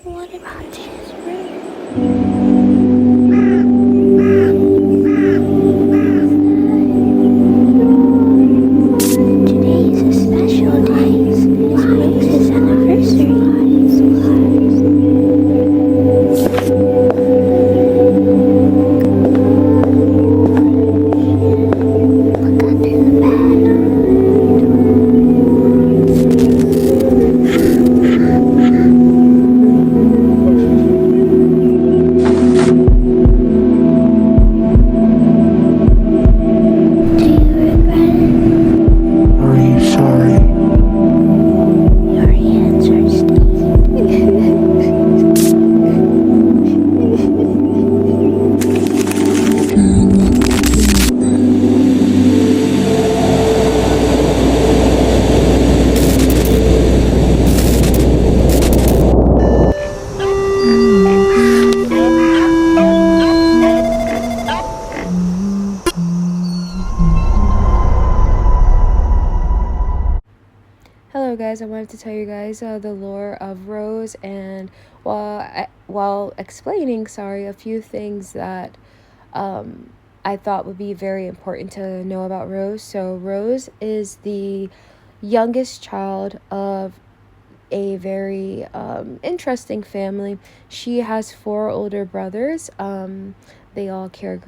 What about this room? Today is a special day. It's Rose's anniversary. Look under the bed. Do you regret it? Are you sorry? Your hands are Hello guys, I wanted to tell you guys the lore of Rose, and while explaining, a few things that I thought would be very important to know about Rose. So Rose is the youngest child of a very interesting family. She has 4 older brothers. They all care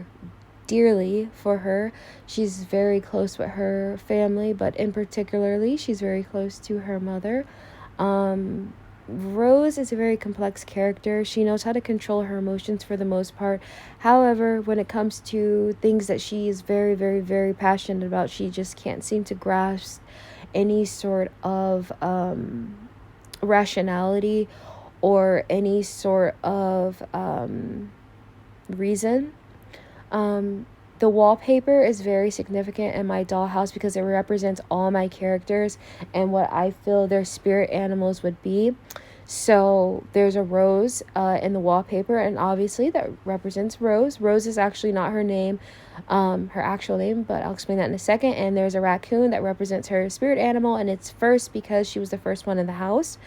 dearly for her. She's very close with her family, but in particularly she's very close to her mother. Rose is a very complex character. She knows how to control her emotions for the most part. However, when it comes to things that she is very, very, very passionate about, she just can't seem to grasp any sort of rationality or any sort of reason. The wallpaper is very significant in my dollhouse because it represents all my characters and what I feel their spirit animals would be. So there's a rose in the wallpaper, and obviously that represents Rose. Rose is actually not her name, her actual name, but I'll explain that in a second. And there's a raccoon that represents her spirit animal, and it's first because she was the first one in the house.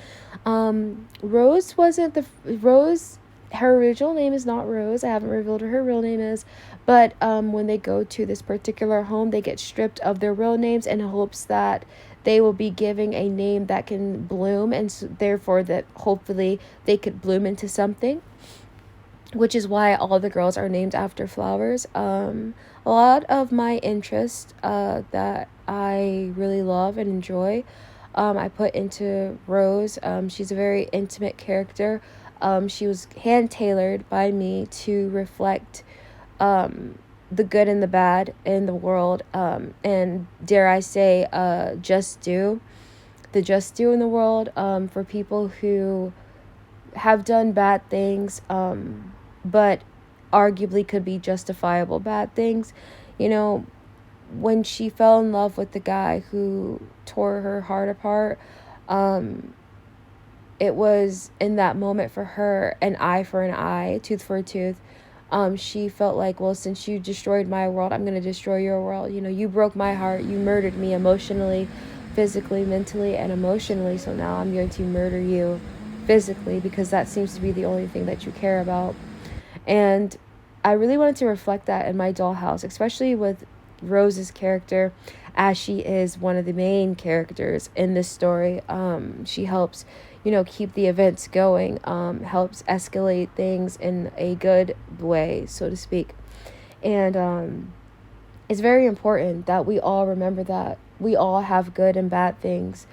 Rose wasn't the Rose. Her original name is not Rose. I haven't revealed what her real name is. But when they go to this particular home, they get stripped of their real names in hopes that they will be giving a name that can bloom, and so therefore that hopefully they could bloom into something, which is why all the girls are named after flowers. A lot of my interest that I really love and enjoy, I put into Rose. She's a very intimate character. She was hand-tailored by me to reflect the good and the bad in the world, and dare I say the just do in the world, for people who have done bad things, but arguably could be justifiable bad things. You know, when she fell in love with the guy who tore her heart apart, it was in that moment for her an eye for an eye, tooth for a tooth. She felt like, well, since you destroyed my world, I'm going to destroy your world. You know, you broke my heart. You murdered me emotionally, physically, mentally, and emotionally. So now I'm going to murder you physically because that seems to be the only thing that you care about. And I really wanted to reflect that in my dollhouse, especially with Rose's character, as she is one of the main characters in this story. She helps, keep the events going, helps escalate things in a good way, so to speak. And it's very important that we all remember that we all have good and bad things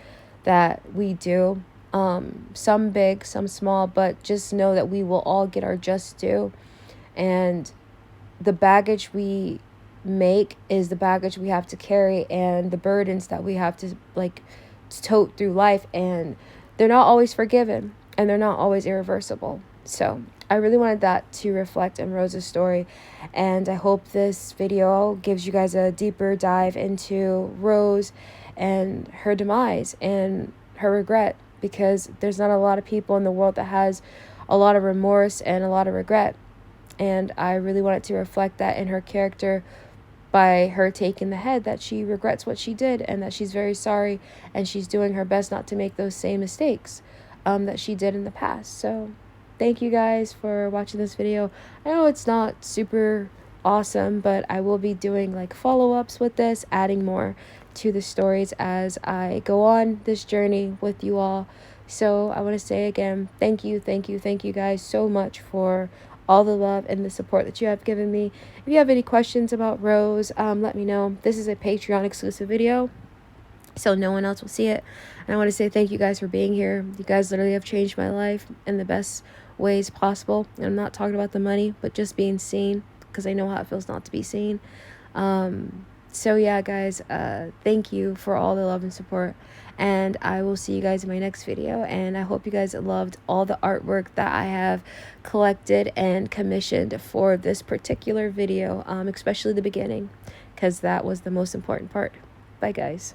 that we do, some big, some small, but just know that we will all get our just due. And the baggage we make is the baggage we have to carry, and the burdens that we have to tote through life, and they're not always forgiven and they're not always irreversible. So I really wanted that to reflect in Rose's story, and I hope this video gives you guys a deeper dive into Rose and her demise and her regret, because there's not a lot of people in the world that has a lot of remorse and a lot of regret. And I really wanted to reflect that in her character by her taking the head that she regrets what she did and that she's very sorry and she's doing her best not to make those same mistakes that she did in the past. So thank you guys for watching this video. I know it's not super awesome, but I will be doing like follow-ups with this, adding more to the stories as I go on this journey with you all. So I want to say again, thank you guys so much for all the love and the support that you have given me. If you have any questions about Rose, let me know. This is a Patreon exclusive video, so no one else will see it. And I want to say thank you guys for being here. You guys literally have changed my life in the best ways possible. And I'm not talking about the money, but just being seen, because I know how it feels not to be seen. So yeah, guys, thank you for all the love and support, and I will see you guys in my next video. And I hope you guys loved all the artwork that I have collected and commissioned for this particular video, especially the beginning, because that was the most important part. Bye, guys.